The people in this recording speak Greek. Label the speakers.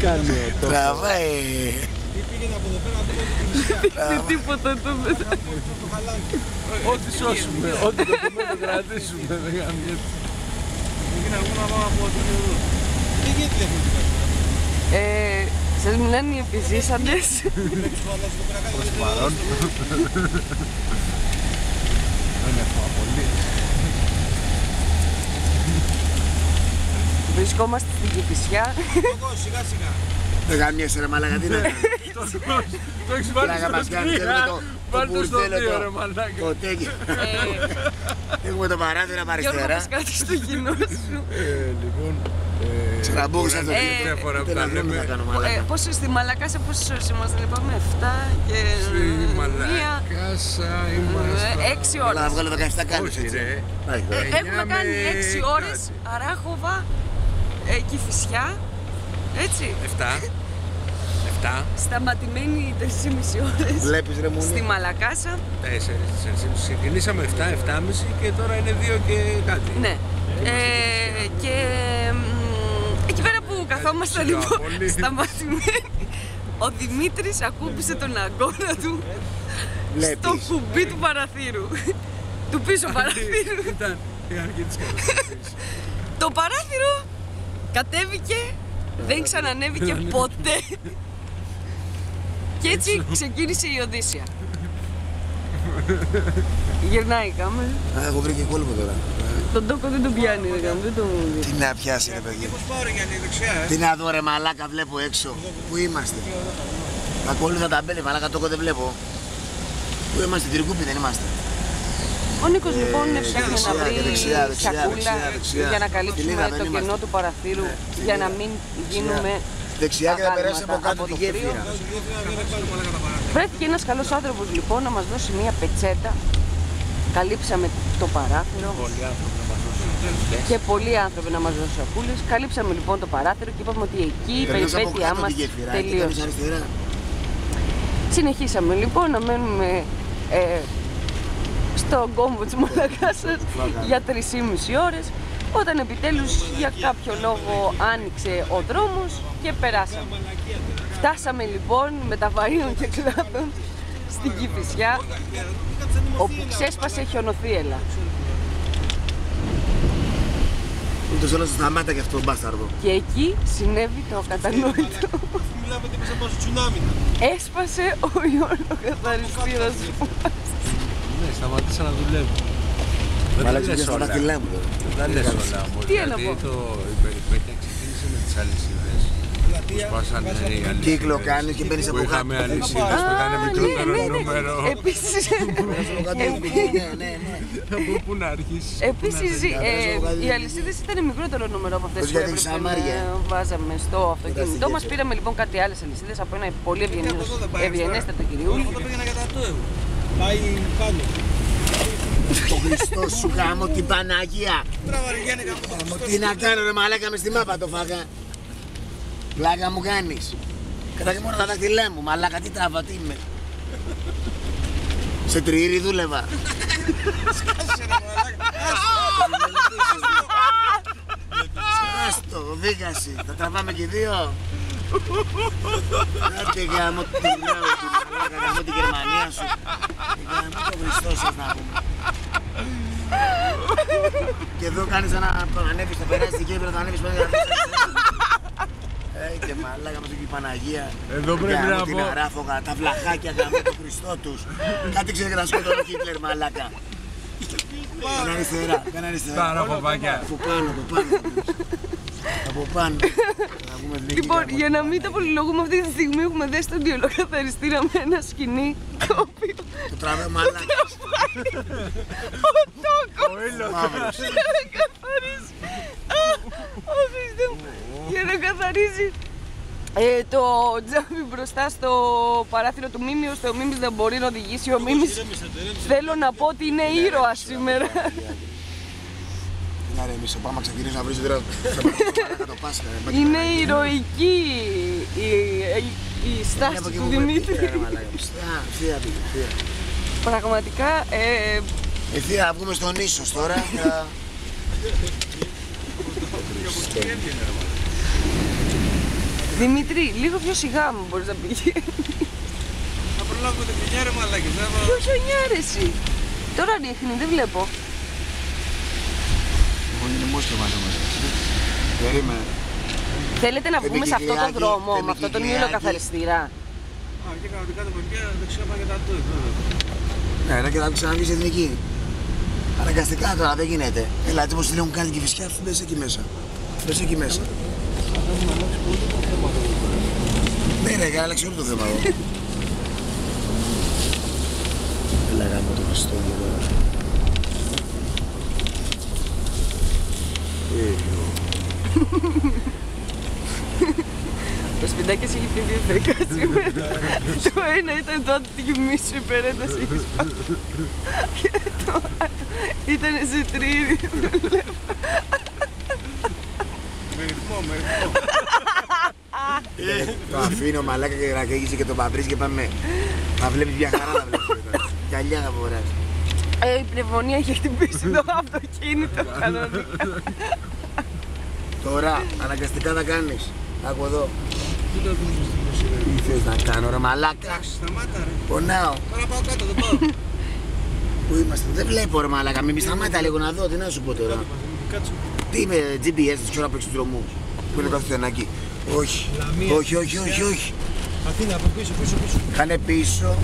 Speaker 1: Κάνει το.
Speaker 2: Τραβάει.
Speaker 3: Τι πήγαινε από εδώ πέρα, από
Speaker 4: Τι τίποτα το μετά.
Speaker 1: Ό,τι σώσουμε, ό,τι το κρατήσουμε. Δεν γαμιέται.
Speaker 3: Πήγαινε να πάμε από την εδώ. Τι γίνεται διαφορετικά.
Speaker 4: Σας μιλάνε οι επιζήσαντες.
Speaker 1: Προς το παρόν. Δεν έχω απολύτως.
Speaker 4: Βρισκόμαστε στην Κηφισιά.
Speaker 3: Εγώ σιγά σιγά.
Speaker 2: Δεν γαμιέσαι ρε μαλάκα, τι να κάνεις.
Speaker 1: Το έχεις βάλει
Speaker 2: Πλάκα μας
Speaker 1: στο
Speaker 2: κάνει,
Speaker 1: τρία.
Speaker 2: θέλουμε
Speaker 1: Βάλτε
Speaker 2: το
Speaker 1: στο
Speaker 2: μπουρδέλο,
Speaker 1: δύο ρε μαλάκα.
Speaker 2: το τέκι. Έχουμε το παράθυρο από
Speaker 4: Γιώργο,
Speaker 2: αριστερά.
Speaker 4: πες κάτι στο κοινό σου.
Speaker 1: Λοιπόν.
Speaker 2: Ξεραμπούγεις αυτό.
Speaker 1: Τελευταία φορά που
Speaker 2: Δεν
Speaker 1: τα
Speaker 2: θα
Speaker 1: λέμε.
Speaker 2: κάνω μαλάκα.
Speaker 4: Πόσο στη Μαλακάσα, πόσες ώρες είμαστε, είπαμε 7 και
Speaker 1: Στη
Speaker 4: 1.
Speaker 1: Μαλακάσα είμαστε.
Speaker 4: 6
Speaker 2: Έλα να
Speaker 4: ώρες.
Speaker 2: βγάλω 17 κάνεις
Speaker 1: Όχι
Speaker 2: έτσι.
Speaker 1: ρε.
Speaker 4: Έχουμε κάνει 6 ώρες, Αράχοβα, Κηφισιά, έτσι.
Speaker 1: 7.
Speaker 4: Σταματημένοι 3,5 ώρες
Speaker 2: Βλέπεις ρε
Speaker 4: στη
Speaker 2: μουνί.
Speaker 4: Μαλακάσα.
Speaker 1: 4. Ξεκινήσαμε 7,5 και τώρα είναι 2 και κάτι.
Speaker 4: Ναι. Και εκεί πέρα που καθόμασταν
Speaker 1: Σιγά,
Speaker 4: λοιπόν
Speaker 1: πολύ.
Speaker 4: σταματημένοι, ο Δημήτρης ακούμπησε τον αγκώνα του
Speaker 2: Βλέπεις.
Speaker 4: στο κουμπί του παραθύρου. Του πίσω παραθύρου.
Speaker 1: Ήταν η αρχή της καταστροφής.
Speaker 4: Το παράθυρο κατέβηκε, δεν ξανανέβηκε ποτέ. Και έτσι ξεκίνησε η Οδύσσια. Γυρνάει η κάμερα.
Speaker 2: Έχω βρει και κόλπο τώρα.
Speaker 4: Τον τόκο δεν τον πιάνει, δεν τον...
Speaker 2: Τι να πιάσει ρε παιδί.
Speaker 3: Πώς πάω ρε Γιάννη, δεξιά
Speaker 2: Τι να δω ρε μαλάκα, βλέπω έξω. Πού είμαστε. Ακολούθα τα μπέλη, μαλάκα τόκο δεν βλέπω. Πού είμαστε, Τυρκούπη δεν είμαστε.
Speaker 4: Ο Νίκος λοιπόν ψάχνει
Speaker 2: δεξιά,
Speaker 4: να βρει
Speaker 2: δεξιά, δεξιά,
Speaker 4: σακούλα
Speaker 2: δεξιά.
Speaker 4: για να
Speaker 2: Στη
Speaker 4: καλύψουμε
Speaker 2: Λίγα δεν
Speaker 4: το
Speaker 2: είμαστε.
Speaker 4: κενό του παραθύρου για να μην γίνουμε
Speaker 2: Δεξιά και να περάσει από
Speaker 4: αγάλματα
Speaker 2: κάτω
Speaker 4: από
Speaker 2: τη
Speaker 4: το κρύο.
Speaker 2: γέφυρα.
Speaker 4: Βρέθηκε ένας καλός άνθρωπος λοιπόν να μας δώσει μια πετσέτα. Καλύψαμε το παράθυρο
Speaker 1: Πολλοί άνθρωποι να μας δώσουν.
Speaker 4: και πολλοί άνθρωποι να μας δώσουν σακούλες. Καλύψαμε λοιπόν το παράθυρο και είπαμε ότι εκεί η
Speaker 2: Περνάς από
Speaker 4: περιπέτειά
Speaker 2: κάτω
Speaker 4: μας
Speaker 2: τη γέφυρα, εκεί κάνεις
Speaker 4: τελείωσε.
Speaker 2: αριστερά.
Speaker 4: Συνεχίσαμε λοιπόν να μένουμε στον κόμβο της Μαλακάσας για 3,5 ώρες, όταν επιτέλους για κάποιο λόγο άνοιξε ο δρόμος και περάσαμε. Φτάσαμε λοιπόν με τα βαρίων και κλάδων στην Κηφισιά, όπου ξέσπασε χιονοθύελλα.
Speaker 2: Ούτως όλος σταμάτα και αυτό μπάσταρδο.
Speaker 4: Και εκεί συνέβη το ακατανόητο.
Speaker 3: Μιλάμε ότι έπαιζε από τσουνάμι.
Speaker 4: Έσπασε ο ιονοκαθαριστήρας μας.
Speaker 1: Ναι, σταμάτησα να δουλεύω. Δεν
Speaker 2: Μαλάκα
Speaker 1: τα
Speaker 2: και
Speaker 1: λες
Speaker 2: στα
Speaker 1: όλα.
Speaker 2: δάχτυλά μου τώρα.
Speaker 1: Δεν τα λες όλα όμως.
Speaker 4: Τι να πω.
Speaker 1: Γιατί η περιπέτεια ξεκίνησε με τις αλυσίδες. Που σπάσανε οι αλυσίδες.
Speaker 2: Κύκλο κάνει και μπαίνεις από
Speaker 1: Που
Speaker 2: κάτω.
Speaker 1: είχαμε αλυσίδες που ήταν μικρότερο νούμερο.
Speaker 4: Επίσης,
Speaker 2: Ναι.
Speaker 1: Από πού να αρχίσεις.
Speaker 4: επίσης οι αλυσίδες ήταν μικρότερο νούμερο από αυτές
Speaker 2: Πώς
Speaker 4: που
Speaker 2: γιατί
Speaker 4: έπρεπε
Speaker 2: ξαμάρια.
Speaker 4: να βάζαμε στο αυτοκίνητό μας. Πήραμε λοιπόν κάτι άλλες αλυσίδες από ένα πολύ ευγενέστατο κυριούλη.
Speaker 3: Εγώ το πήγαινα για τα εγώ. Πάει πάνω.
Speaker 2: Το Χριστό σου γάμο την Παναγία.
Speaker 3: Μπράβο ρε Γιάννη, κάπου το Χριστό.
Speaker 2: Τι να κάνω ρε μαλάκα μες στη μάπα το φάγα. Πλάκα μου κάνεις. Κατά και μόνο τα δάχτυλά μου, μαλάκα τι τράβα, τι είμαι. Σε τριήρι δούλευα.
Speaker 3: Σκάσε ρε μαλάκα.
Speaker 2: Άστο, δίκαση. Θα τραβάμε και δύο. Άντε γάμο τη λέω του, μαλάκα γάμο τη Γερμανία σου. Γάμο το Χριστό σας να πούμε. Και εδώ κάνεις να ανέβεις, θα περάσεις την γέφυρα, θα ανέβεις πέντε να και μαλάκα με την Παναγία.
Speaker 1: Εδώ πρέπει
Speaker 2: Γάμο
Speaker 1: να
Speaker 2: την
Speaker 1: πω.
Speaker 2: αράφογα, τα βλαχάκια γάμο το Χριστό τους. Κάτι ξέρει να σκότωνε ο Χίτλερ μαλάκα. Κάνε αριστερά, κάνε αριστερά.
Speaker 1: Τα αραφοβάκια.
Speaker 2: Από πάνω, από πάνω. Από πάνω. Να πούμε λίγη
Speaker 4: Λοιπόν,
Speaker 2: γάμο.
Speaker 4: για να μην τα πολυλογούμε, αυτή τη στιγμή έχουμε δέσει τον ιονοκαθαριστήρα με ένα σκηνή το οποίο
Speaker 2: Το τραβέ μαλάκα.
Speaker 4: ο τόκος
Speaker 1: Ο ήλιος.
Speaker 4: καθαρίζει. Ω Χριστέ μου. Για να καθαρίζει το τζάμι μπροστά στο παράθυρο του Μίμης. Ο Μίμης δεν μπορεί να οδηγήσει. Ο Μίμης θέλω να πω ότι είναι ήρωας σήμερα.
Speaker 2: Να ρε εμείς πάμε να ξεκινήσουμε να βρεις τώρα το Πάσχα.
Speaker 4: Είναι ηρωική η στάση του Δημήτρη.
Speaker 2: Θεία πήγε, θεία.
Speaker 4: Πραγματικά
Speaker 2: Θεία, να βγούμε στον ίσος τώρα.
Speaker 4: Δημήτρη, λίγο πιο σιγά μου μπορείς να πηγαίνεις.
Speaker 3: Θα προλάβουμε την πηγιά ρε μαλάκες.
Speaker 4: Ποιο χιονιά ρε εσύ. Τώρα ρίχνει, δεν βλέπω.
Speaker 2: Εγώ είναι μόσχευμα το μας. Περίμενε.
Speaker 4: Θέλετε να βγούμε σε αυτό το δρόμο, με αυτό τον ηλιοκαθαριστήρα?
Speaker 3: Α, και κανονικά τα παιδιά δεξιά πάνε και τα τούτ.
Speaker 2: Ναι, ρε, και θα ξαναβγείς εθνική. Αναγκαστικά τώρα δεν γίνεται. Έλα, έτσι πως την έχουν κάνει και η φυσιά, μπες εκεί μέσα. Μπες εκεί μέσα. Ναι, ρε, και άλλαξε όλο το θέμα εδώ. Έλα, γάμο το Χριστόγειο τώρα.
Speaker 4: Το Σπιντάκης έχει πει δύο φρικά σήμερα. Το ένα ήταν το αντιμίσου υπερένταση έχει σπάσει. Και το άλλο ήταν ζητρίδι.
Speaker 3: Με ρυθμό, με ρυθμό.
Speaker 2: Το αφήνω μαλάκα και να καίγησε και τον Παπρίζ και πάμε. Θα βλέπεις μια χαρά να βλέπεις τώρα. Κι αλλιά θα μπορείς.
Speaker 4: Η πνευμονία έχει χτυπήσει το αυτοκίνητο κανονικά.
Speaker 2: Τώρα αναγκαστικά θα κάνεις. Άκου εδώ.
Speaker 3: Τι το δίνεις στην προσοχή.
Speaker 2: Τι θες να κάνω ρε μαλάκα.
Speaker 3: Σταμάτα ρε.
Speaker 2: Πονάω.
Speaker 3: Τώρα πάω κάτω, δεν πάω.
Speaker 2: Πού είμαστε, δεν βλέπω ρε μαλάκα. Μην σταμάτα λίγο να δω, τι να σου πω τώρα.
Speaker 3: Κάτσου.
Speaker 2: Τι είμαι GPS της ώρα που έχεις τους δρόμους. Πού είναι το ασθενάκι. Όχι.
Speaker 3: Λαμία.
Speaker 2: Όχι.
Speaker 3: Αθήνα από πίσω.
Speaker 2: Κάνε πίσω.